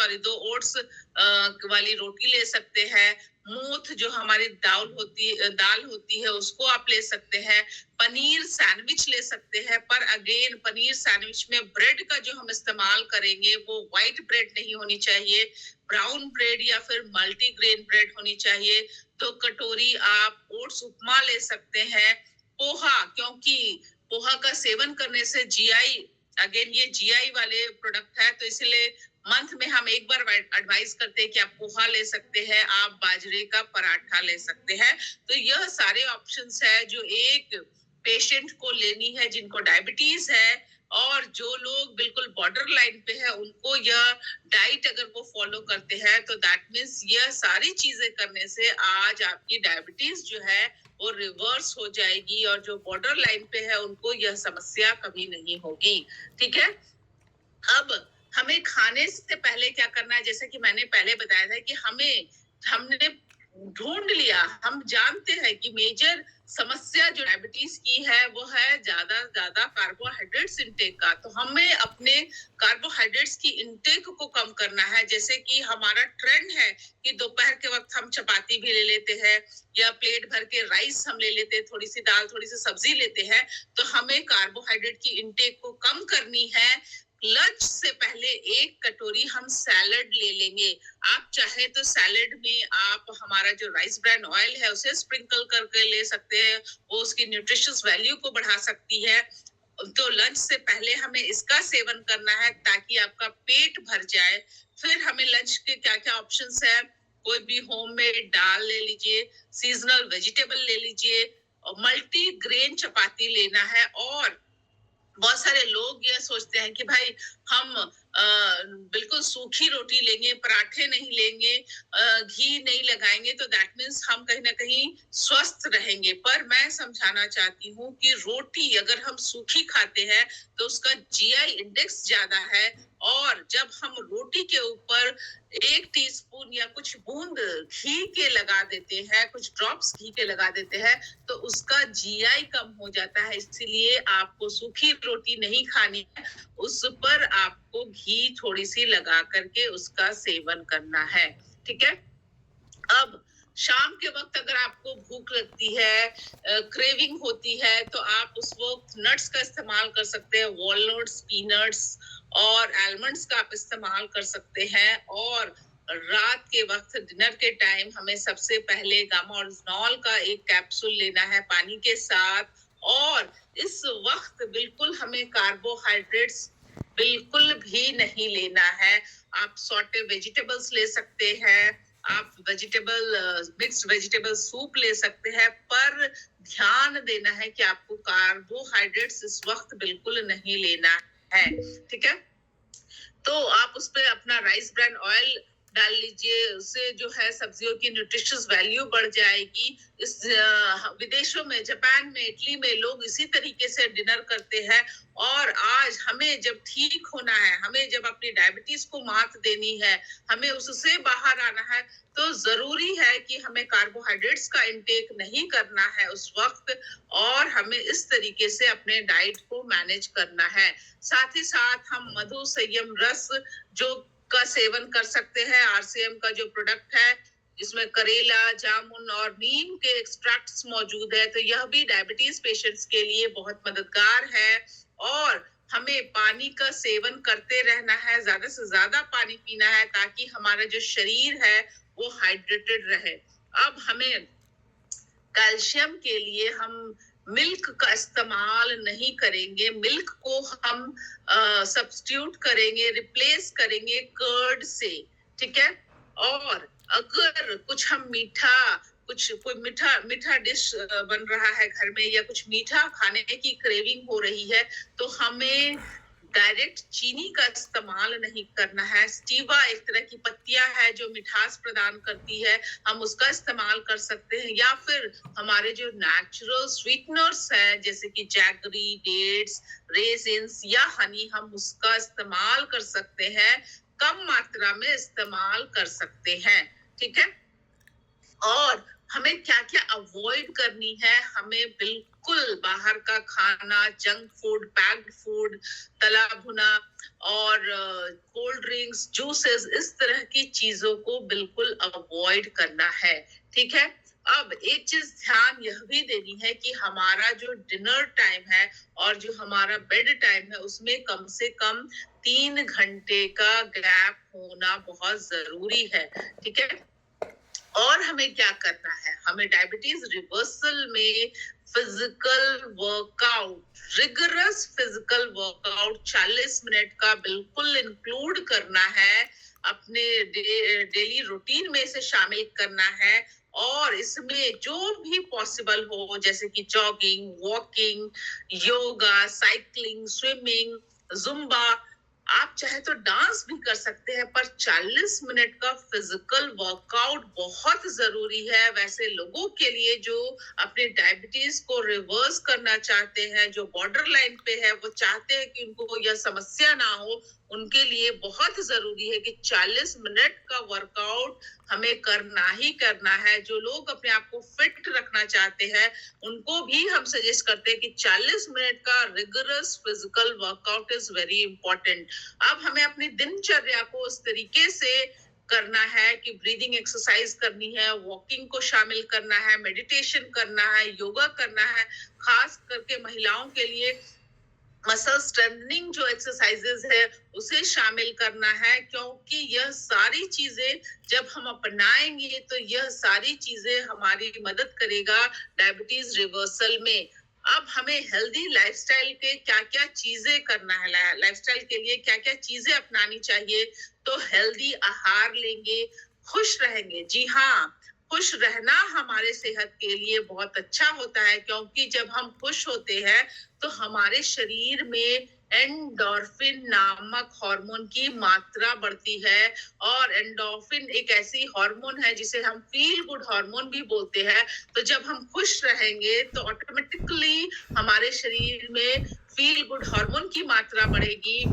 वाली रोटी ले सकते हैं। मूथ जो हमारी दाल होती है उसको आप ले सकते हैं। पनीर सैंडविच ले सकते हैं, पर अगेन पनीर सैंडविच में ब्रेड का जो हम इस्तेमाल करेंगे वो व्हाइट ब्रेड नहीं होनी चाहिए, ब्राउन ब्रेड या फिर मल्टीग्रेन ब्रेड होनी चाहिए। तो कटोरी आप ओट्स उपमा ले सकते हैं। पोहा, क्योंकि पोहा का सेवन करने से जीआई, अगेन ये जीआई वाले प्रोडक्ट है, तो इसलिए मंथ में हम एक बार एडवाइस करते हैं कि आप पोहा ले सकते हैं, आप बाजरे का पराठा ले सकते हैं। तो यह सारे ऑप्शंस है जो एक पेशेंट को लेनी है जिनको डायबिटीज है, और जो लोग बिल्कुल बॉर्डर लाइन पे है उनको यह डाइट अगर वो फॉलो करते हैं तो दैट मीन्स यह सारी चीजें करने से आज आपकी डायबिटीज जो है वो रिवर्स हो जाएगी, और जो बॉर्डर लाइन पे है उनको यह समस्या कभी नहीं होगी। ठीक है। अब हमें खाने से पहले क्या करना है, जैसे कि मैंने पहले बताया था कि हमने ढूंढ लिया, हम जानते हैं कि मेजर समस्या जो डायबिटीज की है वो है ज्यादा कार्बोहाइड्रेट्स इंटेक का। तो हमें अपने कार्बोहाइड्रेट्स की इंटेक को कम करना है। जैसे कि हमारा ट्रेंड है कि दोपहर के वक्त हम चपाती भी ले लेते हैं, या प्लेट भर के राइस हम ले लेते हैं, थोड़ी सी दाल थोड़ी सी सब्जी लेते हैं। तो हमें कार्बोहाइड्रेट की इंटेक को कम करनी है। लंच से पहले एक कटोरी हम सैलड ले लेंगे। आप चाहे तो सैलड में आप हमारा जो राइस ब्रान ऑयल है उसे स्प्रिंकल करके ले सकते हैं, वो उसकी न्यूट्रिशियस वैल्यू को बढ़ा सकती है। तो लंच से पहले हमें इसका सेवन करना है ताकि आपका पेट भर जाए। फिर हमें लंच के क्या क्या ऑप्शंस है, कोई भी होममेड दाल ले लीजिए, सीजनल वेजिटेबल ले लीजिए, और मल्टी ग्रेन चपाती लेना है। और बहुत सारे लोग ये सोचते हैं कि भाई हम बिल्कुल सूखी रोटी लेंगे, पराठे नहीं लेंगे, घी नहीं लगाएंगे, तो दैट मीन्स हम कहीं ना कहीं स्वस्थ रहेंगे। पर मैं समझाना चाहती हूँ कि रोटी अगर हम सूखी खाते हैं तो उसका जीआई इंडेक्स ज्यादा है, और जब हम रोटी के ऊपर 1 टीस्पून या कुछ बूंद घी के लगा देते हैं, कुछ ड्रॉप्स घी के लगा देते हैं, तो उसका जीआई कम हो जाता है। इसीलिए आपको सूखी रोटी नहीं खानी है, उस पर आपको घी थोड़ी सी लगा करके उसका सेवन करना है। ठीक है। अब शाम के वक्त अगर आपको भूख लगती है, क्रेविंग होती है, तो आप उस वक्त नट्स का इस्तेमाल कर सकते हैं, वॉलनट्स, पीनट्स और आलमंड्स का आप इस्तेमाल कर सकते हैं। और रात के वक्त डिनर के टाइम हमें सबसे पहले गामा-ओरिजिनॉल का एक कैप्सूल लेना है पानी के साथ। और इस वक्त बिल्कुल हमें कार्बोहाइड्रेट्स बिल्कुल भी नहीं लेना है। आप सॉटे वेजिटेबल्स ले सकते हैं, आप मिक्स्ड वेजिटेबल सूप ले सकते हैं, पर ध्यान देना है कि आपको कार्बोहाइड्रेट्स इस वक्त बिल्कुल नहीं लेना है। ठीक है। तो आप उस पर अपना राइस ब्रान ऑयल डाल लीजिए, उससे जो है सब्जियों की न्यूट्रिशियस वैल्यू बढ़ जाएगी। इस विदेशों में, जापान में, इटली में लोग इसी तरीके से डिनर करते हैं। और आज हमें जब ठीक होना है, हमें जब अपनी डायबिटीज को मात देनी है, हमें उससे बाहर आना है, तो जरूरी है कि हमें कार्बोहाइड्रेट्स का इंटेक नहीं करना है उस वक्त, और हमें इस तरीके से अपने डाइट को मैनेज करना है। साथ ही साथ हम मधु संयम रस जो का सेवन कर सकते हैं। आरसीएम का जो प्रोडक्ट है, इसमें करेला, जामुन और नीम के एक्सट्रैक्ट्स मौजूद है, तो यह भी डायबिटीज पेशेंट्स के लिए बहुत मददगार है। और हमें पानी का सेवन करते रहना है, ज्यादा से ज्यादा पानी पीना है, ताकि हमारा जो शरीर है वो हाइड्रेटेड रहे। अब हमें कैल्शियम के लिए हम मिल्क का इस्तेमाल नहीं करेंगे, मिल्क को हम सब्स्टिट्यूट करेंगे, रिप्लेस करेंगे कर्ड से। ठीक है। और अगर कुछ हम कोई मीठा डिश बन रहा है घर में, या कुछ मीठा खाने की क्रेविंग हो रही है, तो हमें डायरेक्ट चीनी का इस्तेमाल नहीं करना है। स्टीवा एक तरह की पत्तियां है जो मिठास प्रदान करती है, हम उसका इस्तेमाल कर सकते हैं। या फिर हमारे जो नेचुरल स्वीटनर्स है, जैसे कि जैगरी, डेट्स, रेजिन्स या हनी, हम उसका इस्तेमाल कर सकते हैं, कम मात्रा में इस्तेमाल कर सकते हैं। ठीक है। और हमें क्या-क्या अवॉइड करनी है, हमें बिल्कुल बाहर का खाना, जंक फूड, पैक्ड फूड, तला भुना और कोल्ड ड्रिंक्स, जूसेस इस तरह की चीज़ों को बिल्कुल अवॉइड करना है, ठीक है? अब एक चीज़ ध्यान यह भी देनी है कि हमारा जो डिनर टाइम है और जो हमारा बेड टाइम है, उसमें कम से कम 3 घंटे का गैप होना बहुत ज़रूरी है, ठीक है? और हमें क्या करना है, हमें डायबिटीज रिवर्सल में physical workout, rigorous physical workout 40 minute का बिल्कुल इंक्लूड करना है, अपने डेली रूटीन में इसे शामिल करना है। और इसमें जो भी पॉसिबल हो, जैसे कि jogging, walking, yoga, cycling, swimming, Zumba, आप चाहे तो डांस भी कर सकते हैं, पर 40 मिनट का फिजिकल वर्कआउट बहुत जरूरी है वैसे लोगों के लिए जो अपने डायबिटीज को रिवर्स करना चाहते हैं, जो बॉर्डर लाइन पे है, वो चाहते हैं कि उनको यह समस्या ना हो। उनके लिए बहुत जरूरी है कि 40 मिनट का वर्कआउट हमें करना ही करना है। जो लोग अपने आप को फिट रखना चाहते हैं, उनको भी हम सजेस्ट करते हैं कि 40 मिनट का rigorous physical workout is very important. अब हमें अपनी दिनचर्या को उस तरीके से करना है कि ब्रीदिंग एक्सरसाइज करनी है, वॉकिंग को शामिल करना है, मेडिटेशन करना है, योगा करना है। खास करके महिलाओं के लिए मसल स्ट्रेंथनिंग जो एक्सरसाइजेज है उसे शामिल करना है, क्योंकि यह सारी चीजें जब हम अपनाएंगे तो यह सारी चीजें हमारी मदद करेगा डायबिटीज रिवर्सल में। अब हमें हेल्दी लाइफस्टाइल के क्या-क्या चीजें करना है, लाइफस्टाइल के लिए क्या-क्या चीजें अपनानी चाहिए। तो हेल्दी आहार लेंगे, खुश रहेंगे। जी हाँ, खुश रहना हमारे सेहत के लिए बहुत अच्छा होता है, क्योंकि जब हम खुश होते हैं तो हमारे शरीर में एंडोर्फिन नामक हार्मोन की मात्रा बढ़ती है। और एंडोर्फिन एक ऐसी हार्मोन है जिसे हम फील गुड हार्मोन भी बोलते हैं। तो जब हम खुश रहेंगे तो ऑटोमेटिकली हमारे शरीर में फील गुड हार्मोन की मात्रा बढ़ेगी।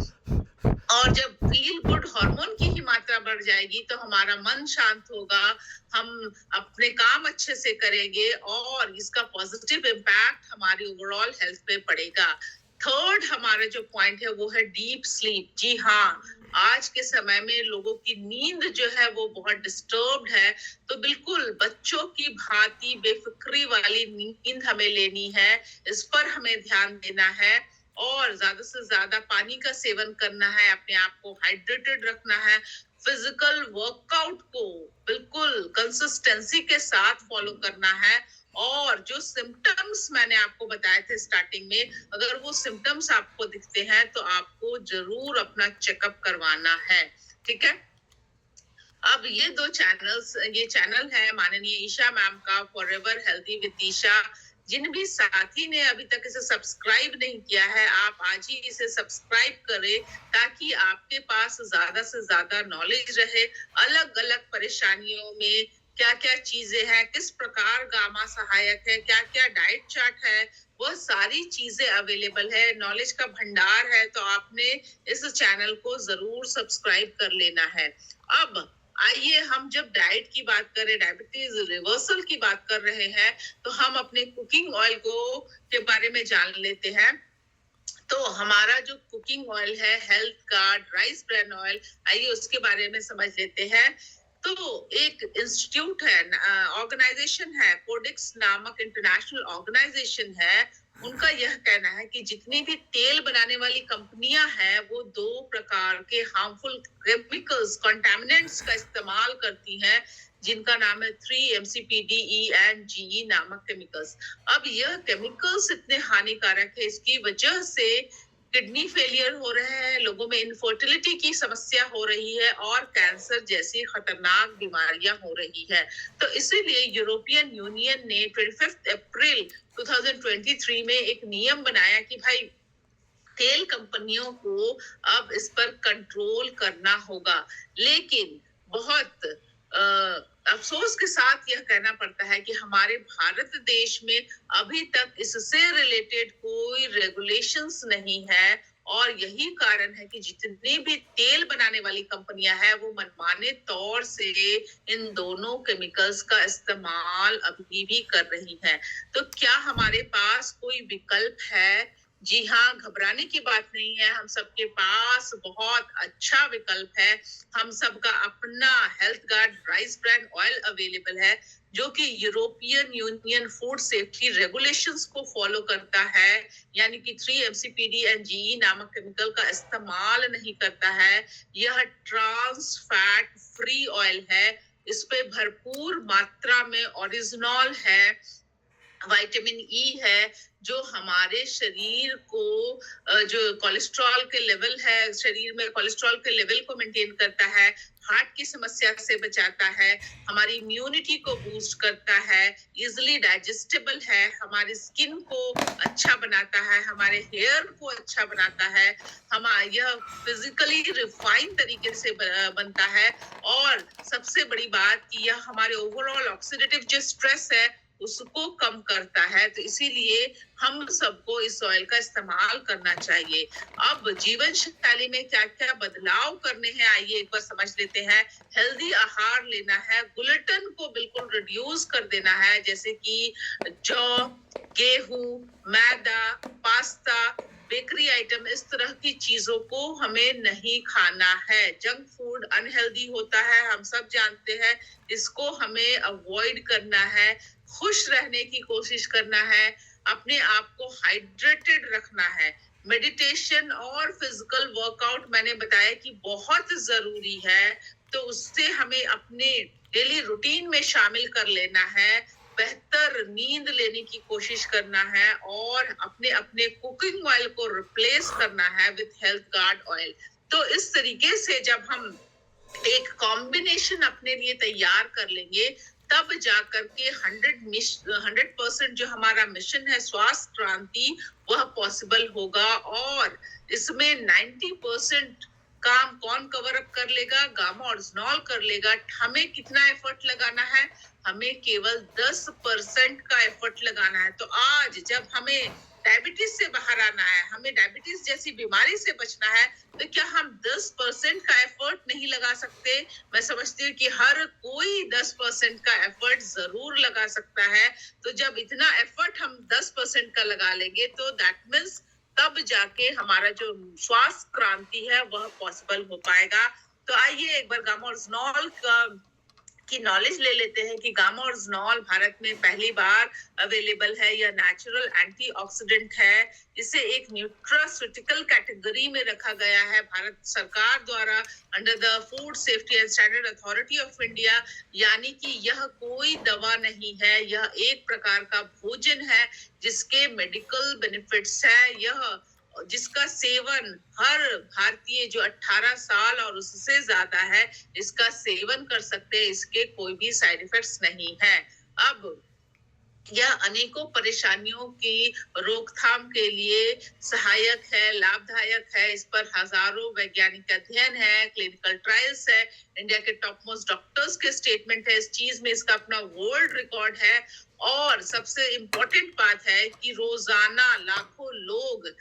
और जब फील गुड हार्मोन की ही मात्रा बढ़ जाएगी तो हमारा मन शांत होगा, हम अपने काम अच्छे से करेंगे और इसका पॉजिटिव इम्पैक्ट हमारी ओवरऑल हेल्थ पे पड़ेगा। थर्ड हमारा जो पॉइंट है वो है डीप स्लीप। जी हाँ, आज के समय में लोगों की नींद जो है वो बहुत डिस्टर्ब्ड है। तो बिल्कुल बच्चों की भांति बेफिक्री वाली नींद हमें लेनी है, इस पर हमें ध्यान देना है। और ज्यादा से ज्यादा पानी का सेवन करना है, अपने आप को हाइड्रेटेड रखना है। फिजिकल वर्कआउट को बिल्कुल कंसिस्टेंसी के साथ फॉलो करना है। और जो सिम्टम्स मैंने आपको बताए थे स्टार्टिंग में, अगर वो सिम्टम्स आपको दिखते हैं तो आपको जरूर अपना चेकअप करवाना है, ठीक है? अब ये चैनल है माननीय ईशा मैम का, फॉरएवर हेल्दी विद ईशा। जिन भी साथी ने अभी तक इसे सब्सक्राइब नहीं किया है, आप आज ही इसे सब्सक्राइब करें, ताकि आपके पास ज्यादा से ज्यादा नॉलेज रहे। अलग अलग परेशानियों में क्या क्या चीजें हैं, किस प्रकार गामा सहायक है, क्या क्या डाइट चार्ट है, वह सारी चीजें अवेलेबल है। नॉलेज का भंडार है, तो आपने इस चैनल को जरूर सब्सक्राइब कर लेना है। अब आइए हम जब डाइट की बात करें, डायबिटीज रिवर्सल की बात कर रहे हैं, तो हम अपने कुकिंग ऑयल को के बारे में जान लेते हैं। तो हमारा जो कुकिंग ऑयल है health card rice bran oil, आइए उसके बारे में समझ लेते हैं। तो एक इंस्टीट्यूट है, ऑर्गेनाइजेशन है, कोडिक्स नामक इंटरनेशनल ऑर्गेनाइजेशन है। उनका यह कहना है कि जितनी भी तेल बनाने वाली कंपनियां हैं वो 2 प्रकार के हार्मफुल केमिकल्स, कंटामिनेंट्स का इस्तेमाल करती हैं, जिनका नाम है 3-MCPDE एंड GE नामक केमिकल्स। अब यह केमिकल्स इतने हानिकारक है, इसकी वजह से किडनी फेलियर हो रहे हैं, लोगों में इनफर्टिलिटी की समस्या हो रही है और कैंसर जैसी खतरनाक बीमारियां हो रही है। तो इसीलिए यूरोपियन यूनियन ने 25 अप्रैल 2023 में एक नियम बनाया कि भाई तेल कंपनियों को अब इस पर कंट्रोल करना होगा। लेकिन बहुत अफसोस के साथ यह कहना पड़ता है कि हमारे भारत देश में अभी तक इससे रिलेटेड कोई रेगुलेशंस नहीं है, और यही कारण है कि जितनी भी तेल बनाने वाली कंपनियां हैं वो मनमाने तौर से इन दोनों केमिकल्स का इस्तेमाल अभी भी कर रही हैं। तो क्या हमारे पास कोई विकल्प है? जी हाँ, घबराने की बात नहीं है, हम सबके पास बहुत अच्छा विकल्प है। हम सबका अपना health guard rice brand oil available है, जो कि European union food safety regulations को फॉलो करता है, यानी कि 3-MCPD एंड जीई नामक केमिकल का इस्तेमाल नहीं करता है। यह ट्रांस फैट फ्री ऑयल है, इस पे भरपूर मात्रा में ओरिजिनॉल है, विटामिन ई है, जो हमारे शरीर को जो कोलेस्ट्रॉल के लेवल है, शरीर में कोलेस्ट्रॉल के लेवल को मेंटेन करता है, हार्ट की समस्या से बचाता है, हमारी इम्यूनिटी को बूस्ट करता है, इजीली डाइजेस्टेबल है, हमारी स्किन को अच्छा बनाता है, हमारे हेयर को अच्छा बनाता है, यह फिजिकली रिफाइन तरीके से बनता है, और सबसे बड़ी बात कि यह हमारे ओवरऑल ऑक्सीडेटिव जो स्ट्रेस है उसको कम करता है। तो इसीलिए हम सबको इस ऑयल का इस्तेमाल करना चाहिए। अब जीवन शैली में क्या-क्या बदलाव करने हैं, आइए एक बार समझ लेते हैं। हेल्दी आहार लेना है, ग्लूटेन को बिल्कुल रिड्यूस कर देना है, जैसे कि जौ, गेहूं, मैदा, पास्ता, बेकरी आइटम, इस तरह की चीजों को हमें नहीं खाना है। जंक फूड अनहेल्दी होता है, हम सब जानते हैं, इसको हमें अवॉइड करना है। खुश रहने की कोशिश करना है, अपने आप को हाइड्रेटेड रखना है। मेडिटेशन और फिजिकल वर्कआउट मैंने बताया कि बहुत जरूरी है, तो उससे हमें अपने डेली रूटीन में शामिल कर लेना है। बेहतर नींद लेने की कोशिश करना है और अपने अपने कुकिंग ऑयल को रिप्लेस करना है विद हेल्थ गार्ड ऑयल। तो इस तरीके से जब हम एक कॉम्बिनेशन अपने लिए तैयार कर लेंगे, तब जाकर के 100% जो हमारा मिशन है स्वास्थ्य क्रांति, वह पॉसिबल होगा। और इसमें 90% काम कौन कवर अप कर लेगा? गामा ओरिजिनॉल कर लेगा। हमें कितना एफर्ट लगाना है? हमें केवल 10% का एफर्ट लगाना है। तो आज जब हमें डायबिटीज से बाहर आना है, हमें डायबिटीज जैसी बीमारी से बचना है, तो क्या हम 10% का एफर्ट नहीं लगा सकते? मैं समझती हूँ कि हर कोई 10% का एफर्ट जरूर लगा सकता है। तो जब इतना एफर्ट हम 10% का लगा लेंगे, तो दैट मीन्स तब जाके हमारा जो स्वास्थ्य क्रांति है वह पॉसिबल हो पाएगा। तो आइए एक बार गामा ओरिजिनॉल की नॉलेज ले लेते हैं कि गामा ओरिजिनॉल भारत में पहली बार अवेलेबल है। यह नेचुरल एंटीऑक्सीडेंट है। इसे एक न्यूट्रास्यूटिकल कैटेगरी में रखा गया है भारत सरकार द्वारा under the food safety and standard authority of India, यानी कि यह कोई दवा नहीं है, यह एक प्रकार का भोजन है जिसके मेडिकल बेनिफिट्स है। यह जिसका सेवन हर भारतीय जो 18 साल और उससे ज्यादा है, इसका सेवन कर सकते हैं, इसके कोई भी साइड इफेक्ट्स नहीं है। अब यह अनेकों परेशानियों की रोकथाम के लिए सहायक है, लाभदायक है। इस पर हजारों वैज्ञानिक अध्ययन है, क्लिनिकल ट्रायल्स है, इंडिया के टॉप मोस्ट डॉक्टर्स के स्टेटमेंट है इस चीज में, इसका अपना वर्ल्ड रिकॉर्ड है। और सबसे इम्पोर्टेंट बात है कि रोजाना लाखों लोग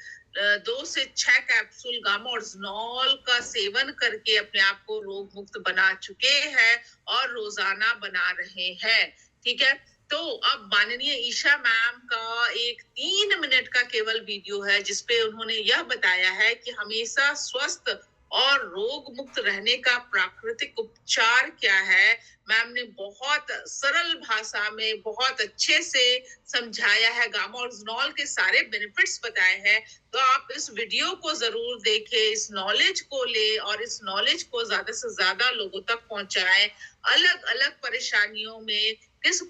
2 से 6 कैप्सूल गामा ओरिजिनॉल का सेवन करके अपने आप को रोग मुक्त बना चुके हैं और रोजाना बना रहे हैं। ठीक है, तो अब माननीय ईशा मैम का एक 3 मिनट का केवल वीडियो है, जिसपे उन्होंने यह बताया है कि हमेशा स्वस्थ और रोग मुक्त रहने का प्राकृतिक उपचार क्या है। मैम ने बहुत सरल भाषा में बहुत अच्छे से समझाया है, गामा ओरिजिनॉल के सारे बेनिफिट्स बताए हैं। तो आप इस वीडियो को जरूर देखें, इस नॉलेज को ले और इस नॉलेज को ज्यादा से ज्यादा लोगों तक पहुंचाएं। अलग अलग परेशानियों में किस